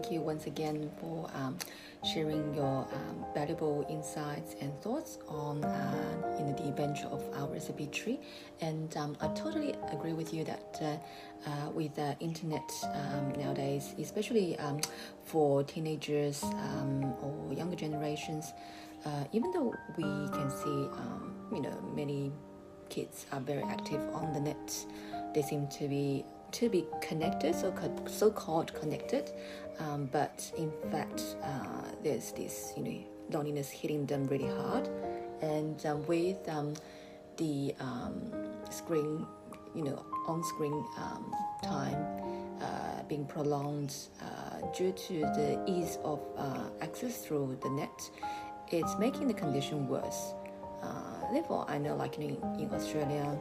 thank you once again for sharing your valuable insights and thoughts on the adventure of our recipe tree. And I totally agree with you that with the internet nowadays, especially for teenagers or younger generations, even though we can see many kids are very active on the net, they seem to be connected, so-called connected, but in fact there's this loneliness hitting them really hard. And with the screen on-screen time being prolonged due to the ease of access through the net, it's making the condition worse. Therefore, I know, in Australia,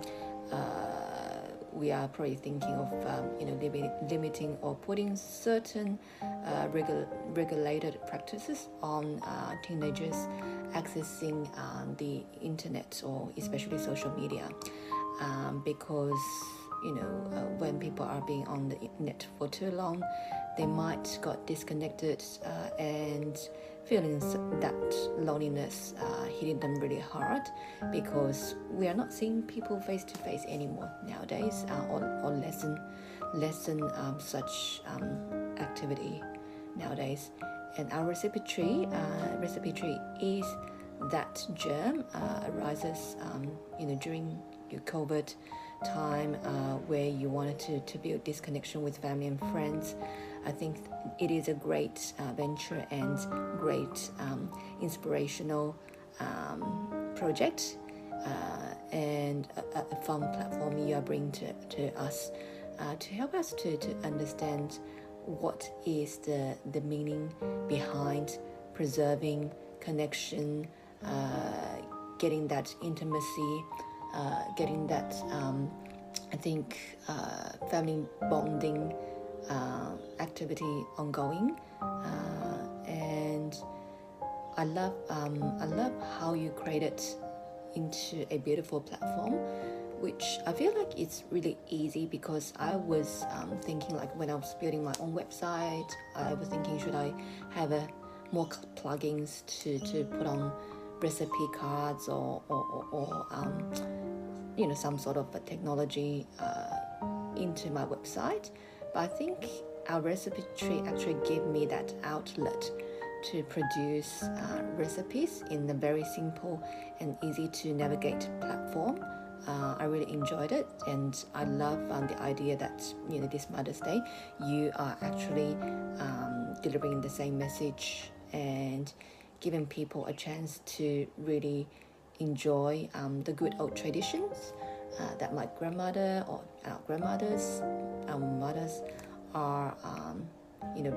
we are probably thinking of limiting or putting certain regulated practices on teenagers accessing the internet, or especially social media, because when people are being on the internet for too long, they might got disconnected and feeling that loneliness hitting them really hard, because we are not seeing people face to face anymore nowadays, or lessen such activity nowadays. And our recipe tree is that germ arises during your COVID time, where you wanted to build this connection with family and friends. I think it is a great venture and great inspirational project, and a fun platform you are bringing to us, to help us to understand what is the meaning behind preserving connection, getting that intimacy, getting that I think family bonding activity ongoing, and I love how you created into a beautiful platform, which I feel like it's really easy, because I was thinking, like, when I was building my own website, I was thinking, should I have more plugins to put on recipe cards, or some sort of a technology into my website. But I think our recipe tree actually gave me that outlet to produce recipes in a very simple and easy to navigate platform. I really enjoyed it, and I love the idea that this Mother's Day you are actually delivering the same message and giving people a chance to really enjoy the good old traditions that my grandmother or our grandmothers, our mothers are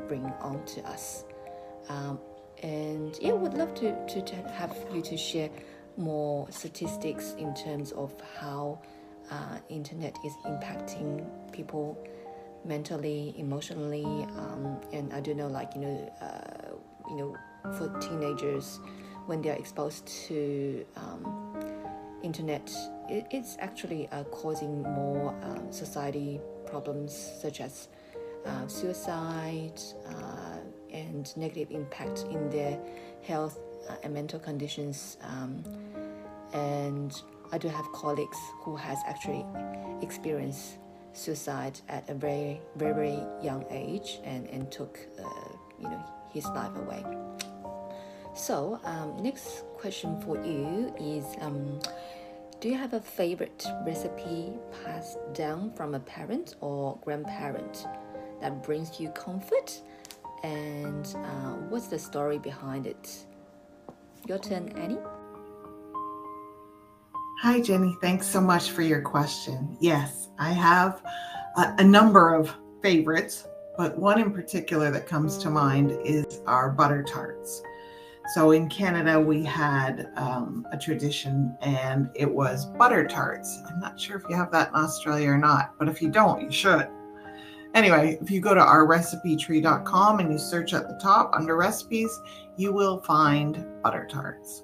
bring on to us. And would love to have you to share more statistics in terms of how internet is impacting people mentally, emotionally, and I do know, for teenagers, when they are exposed to internet, it's actually causing more society problems, such as suicide and negative impact in their health and mental conditions. And I do have colleagues who has actually experienced suicide at a very, very, very young age, and took his life away. So next question for you is, do you have a favorite recipe passed down from a parent or grandparent that brings you comfort? And what's the story behind it? Your turn, Annie. Hi, Jenny. Thanks so much for your question. Yes, I have a number of favorites, but one in particular that comes to mind is our butter tarts. So in Canada, we had a tradition, and it was butter tarts. I'm not sure if you have that in Australia or not, but if you don't, you should. Anyway, if you go to ourrecipetree.com and you search at the top under recipes, you will find butter tarts.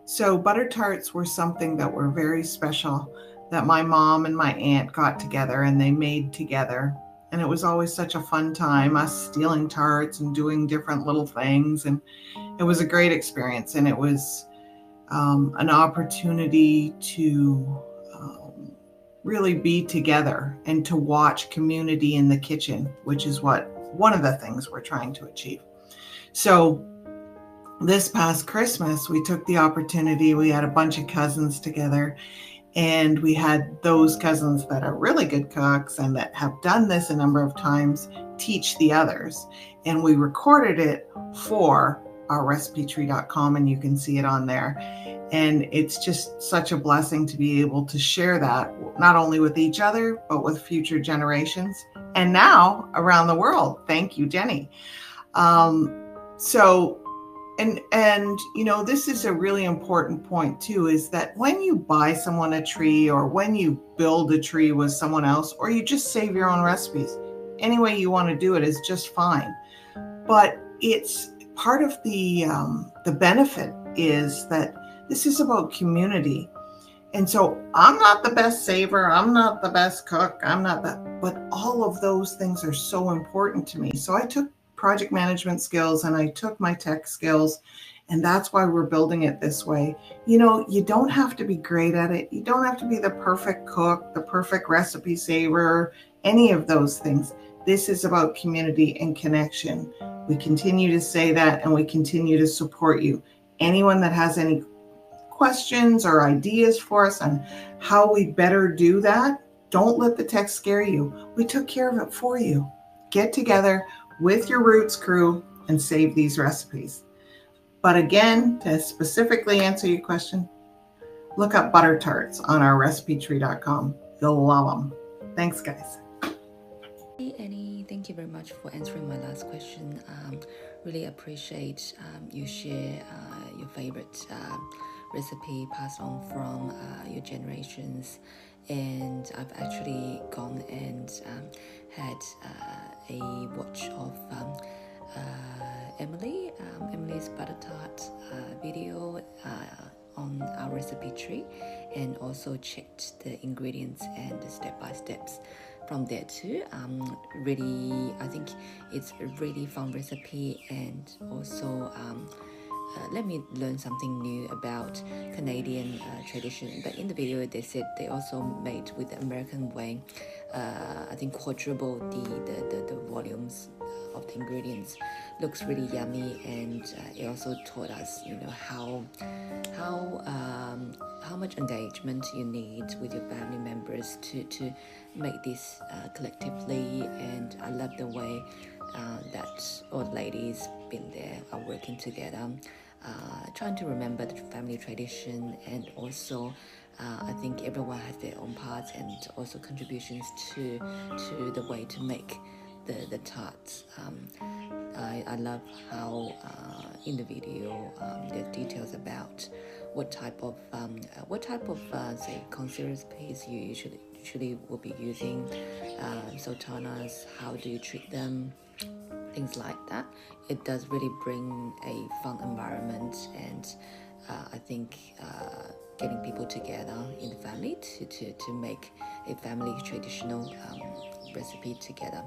So butter tarts were something that were very special, that my mom and my aunt got together and they made together. And it was always such a fun time, us stealing tarts and doing different little things. And it was a great experience. And it was an opportunity to really be together and to watch community in the kitchen, which is one of the things we're trying to achieve. So this past Christmas, we took the opportunity, we had a bunch of cousins together, and we had those cousins that are really good cooks and that have done this a number of times teach the others. And we recorded it for our recipetree.com, and you can see it on there. And it's just such a blessing to be able to share that, not only with each other, but with future generations. And now around the world. Thank you, Jenny. And this is a really important point too, is that when you buy someone a tree, or when you build a tree with someone else, or you just save your own recipes, any way you want to do it is just fine. But it's part of the benefit is that this is about community. And so I'm not the best saver, I'm not the best cook, but all of those things are so important to me. So I took project management skills and I took my tech skills, and that's why we're building it this way. You don't have to be great at it. You don't have to be the perfect cook, the perfect recipe saver, any of those things. This is about community and connection. We continue to say that, and we continue to support you. Anyone that has any questions or ideas for us on how we better do that, don't let the text scare you. We took care of it for you. Get together with your Roots crew and save these recipes. But again, to specifically answer your question, look up butter tarts on our recipetree.com. You'll love them. Thanks, guys. Annie, thank you very much for answering my last question. Really appreciate you share your favorite recipe passed on from your generations. And I've actually gone and had a watch of Emily's butter tart video on our recipe tree, and also checked the ingredients and the step-by-steps from there too. Really, I think it's a really fun recipe, and also let me learn something new about Canadian tradition. But in the video, they said they also made with the American way. I think quadruple the volumes of the ingredients. Looks really yummy, and it also taught us, how much engagement you need with your family members to make this collectively. And I love the way that all the ladies been there are working together, trying to remember the family tradition, and also I think everyone has their own parts and also contributions to the way to make the tarts. I love how in the video there are details about what type of say concealers paste you usually will be using, sultanas, how do you treat them, things like that. It does really bring a fun environment, and I think getting people together in the family to make a family traditional recipe together.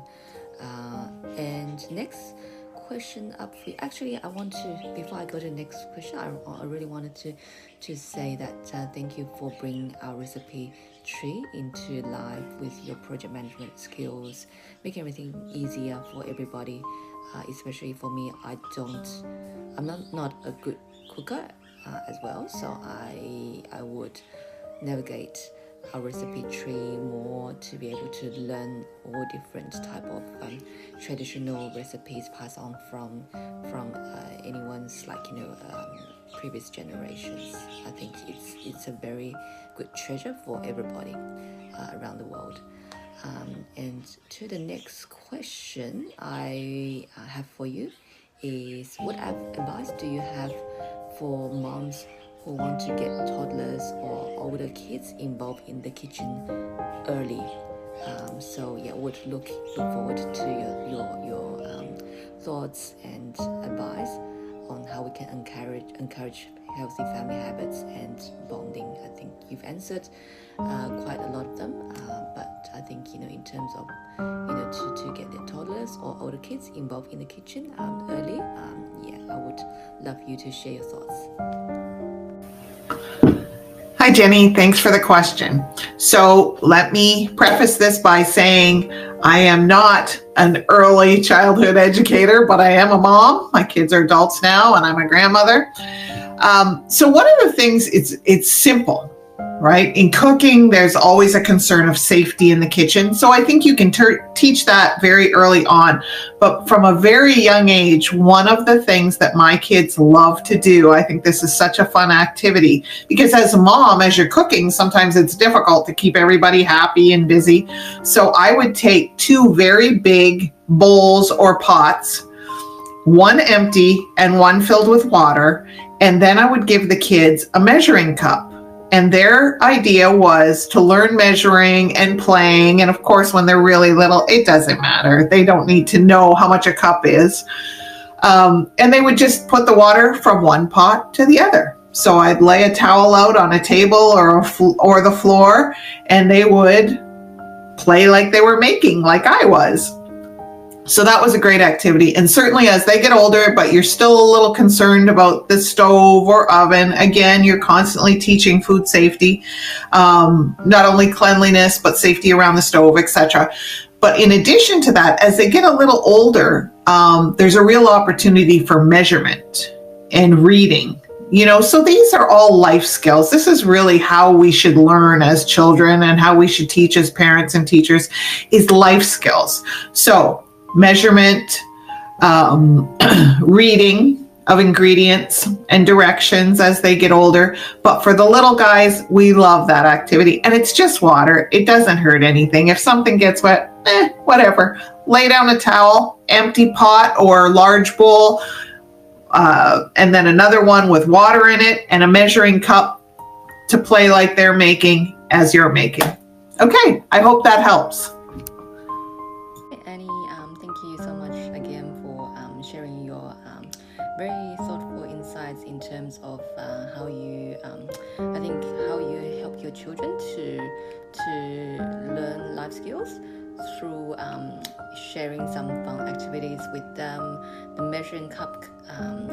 And next question up for you. Actually, I want to, before I go to the next question, I really wanted to say that thank you for bringing our recipe tree into life with your project management skills, making everything easier for everybody, especially for me. I'm not a good cooker as well, so I would navigate our recipe tree more to be able to learn all different type of traditional recipes passed on from anyone's previous generations. I think it's a very good treasure for everybody around the world. And to the next question I have for you is, what advice do you have for moms who want to get toddlers or older kids involved in the kitchen early? Would look forward to your thoughts and advice on how we can encourage healthy family habits and bonding. I think you've answered quite a lot of them, but I think it in terms of to get the toddlers or older kids involved in the kitchen early. Yeah, I would love you to share your thoughts. Hi, Jenny. Thanks for the question. So let me preface this by saying I am not an early childhood educator, but I am a mom. My kids are adults now, and I'm a grandmother. So one of the things, it's simple, right? In cooking, there's always a concern of safety in the kitchen. So I think you can teach that very early on. But from a very young age, one of the things that my kids love to do, I think this is such a fun activity, because as a mom, as you're cooking, sometimes it's difficult to keep everybody happy and busy. So I would take 2 very big bowls or pots, one empty and one filled with water, and then I would give the kids a measuring cup. And their idea was to learn measuring and playing. And of course, when they're really little, it doesn't matter. They don't need to know how much a cup is. And they would just put the water from one pot to the other. So I'd lay a towel out on a table or the floor, and they would play like they were making, like I was. So that was a great activity. And certainly as they get older, but you're still a little concerned about the stove or oven, again, you're constantly teaching food safety, not only cleanliness, but safety around the stove, etc. But in addition to that, as they get a little older, there's a real opportunity for measurement and reading. So these are all life skills. This is really how we should learn as children, and how we should teach as parents and teachers is life skills. So measurement, reading of ingredients and directions as they get older. But for the little guys, we love that activity. And it's just water. It doesn't hurt anything. If something gets wet, whatever. Lay down a towel, empty pot or large bowl, and then another one with water in it and a measuring cup to play like they're making as you're making. Okay, I hope that helps. Sharing your very thoughtful insights in terms of how you help your children to learn life skills through sharing some fun activities with them. The measuring cup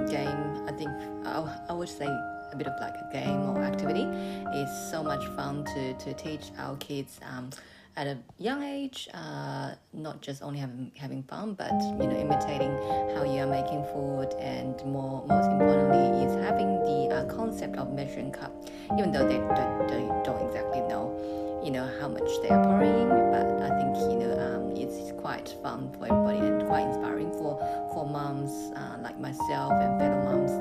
game, I think I would say a bit of like a game or activity, is so much fun to teach our kids at a young age, not just only having fun, but imitating how you are making food, and most importantly is having the concept of measuring cup, even though they don't exactly know how much they are pouring. But I think it's quite fun for everybody and quite inspiring for moms like myself and fellow moms.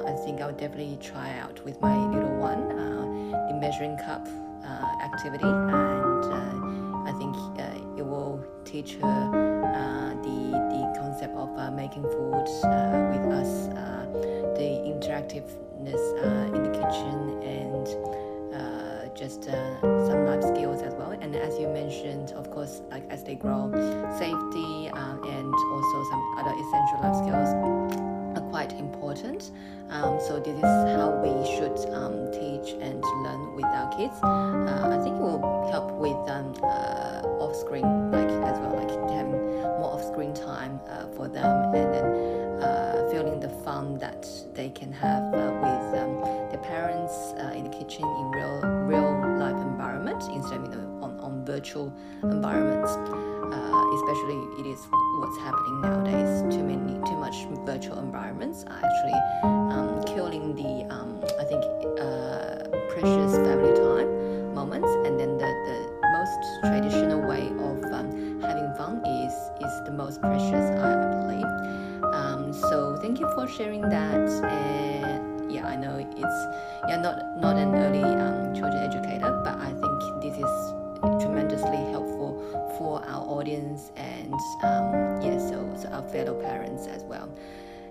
I think I'll definitely try out with my little one the measuring cup activity, and I think it will teach her the concept of making food with us, the interactiveness in the kitchen, and just some life skills as well. And as you mentioned, of course, like as they grow, safety and also some other essential life skills are quite important. So this is how we should teach and learn with our kids. I think it will help with off-screen, like as well, like having more off-screen time for them, and then feeling the fun that they can have with their parents in the kitchen in real life environment, instead of on virtual environments. Especially it is what's happening nowadays. Too much virtual environments are actually killing the I think precious family time moments. And then the most traditional way of having fun is the most precious, I believe. So thank you for sharing that. And yeah, I know you're not an early children educator, but I think this is tremendously helpful for our audience, and so our fellow parents as well.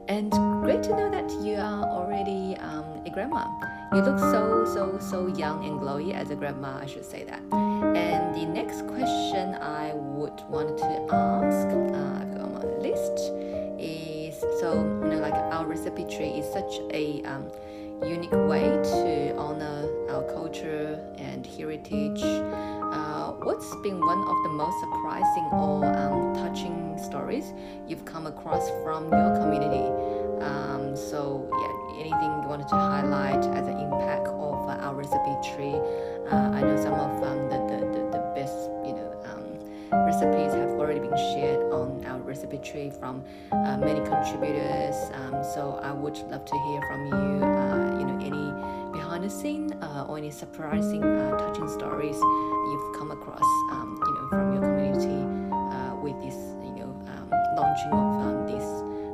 And great to know that you are already a grandma. You look so young and glowy as a grandma, I should say that. And the next question I would want to ask, I've got on my list, is like our recipe tree is such a unique way to honor our culture and heritage. What's been one of the most surprising or touching stories you've come across from your community? So yeah, anything you wanted to highlight as an impact of our recipe tree? I know some of the best recipes have already been shared on our recipe tree from many contributors. So I would love to hear from you. Any behind the scene or any surprising, touching stories you've come across, from your community with this, launching of this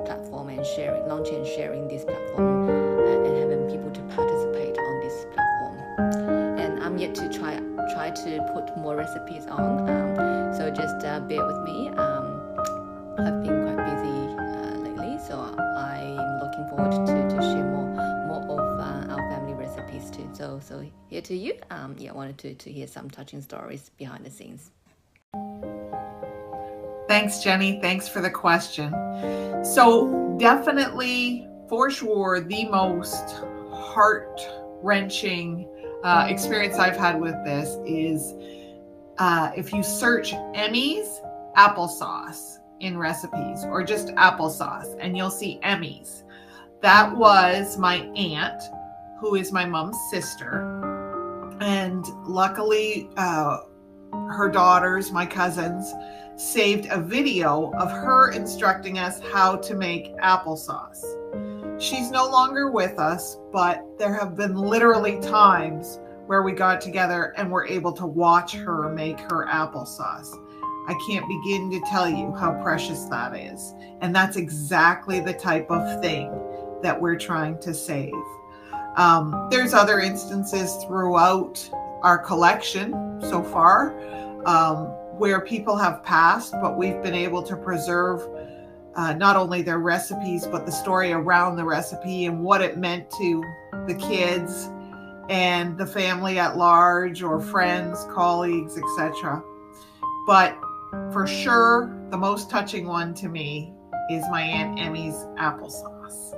platform and launching and sharing this platform and having people to participate on this platform. And I'm yet to try to put more recipes on. So just bear with me. I've been quite busy lately, so I'm looking forward to share more of our family recipes too. So here to you. I wanted to hear some touching stories behind the scenes. Thanks, Jenny. Thanks for the question. So definitely, for sure, the most heart-wrenching experience I've had with this is if you search Emmy's applesauce in recipes or just applesauce, and you'll see Emmy's. That was my aunt, who is my mom's sister. And luckily, her daughters, my cousins, saved a video of her instructing us how to make applesauce. She's no longer with us, but there have been literally times where we got together and were able to watch her make her applesauce. I can't begin to tell you how precious that is. And that's exactly the type of thing that we're trying to save. There's other instances throughout our collection so far where people have passed, but we've been able to preserve not only their recipes, but the story around the recipe and what it meant to the kids and the family at large, or friends, colleagues, etc. But for sure, the most touching one to me is my Aunt Emmy's applesauce.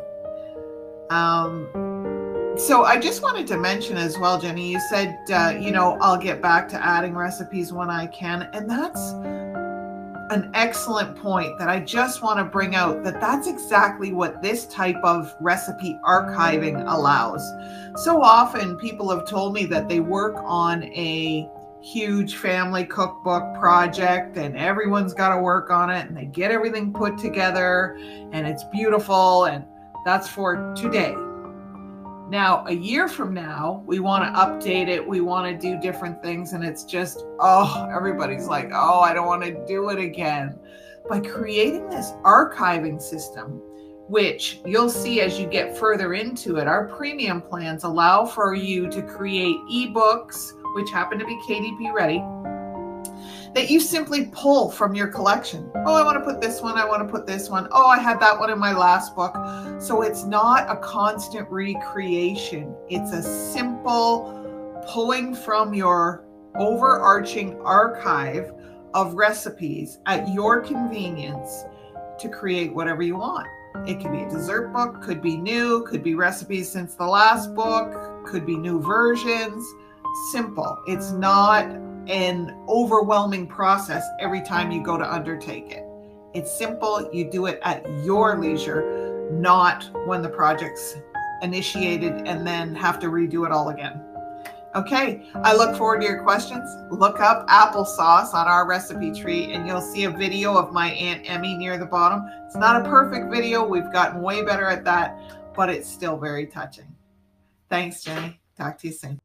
So I just wanted to mention as well, Jenny, you said, I'll get back to adding recipes when I can. And that's an excellent point that I just want to bring out, that's exactly what this type of recipe archiving allows. So often people have told me that they work on a huge family cookbook project and everyone's got to work on it and they get everything put together and it's beautiful and that's for today. Now, a year from now, we want to update it. We want to do different things. And it's just, everybody's like, I don't want to do it again. By creating this archiving system, which you'll see as you get further into it, our premium plans allow for you to create ebooks, which happen to be KDP ready, that you simply pull from your collection. I want to put this one. I want to put this one. I had that one in my last book. So it's not a constant recreation. It's a simple pulling from your overarching archive of recipes at your convenience to create whatever you want. It could be a dessert book, could be new, could be recipes since the last book, could be new versions. Simple. It's not an overwhelming process every time you go to undertake it. It's simple. You do it at your leisure, not when the project's initiated and then have to redo it all again. Okay, I look forward to your questions. Look up applesauce on our recipe tree and you'll see a video of my Aunt Emmy near the bottom. It's not a perfect video. We've gotten way better at that, but it's still very touching. Thanks, Jenny. Talk to you soon.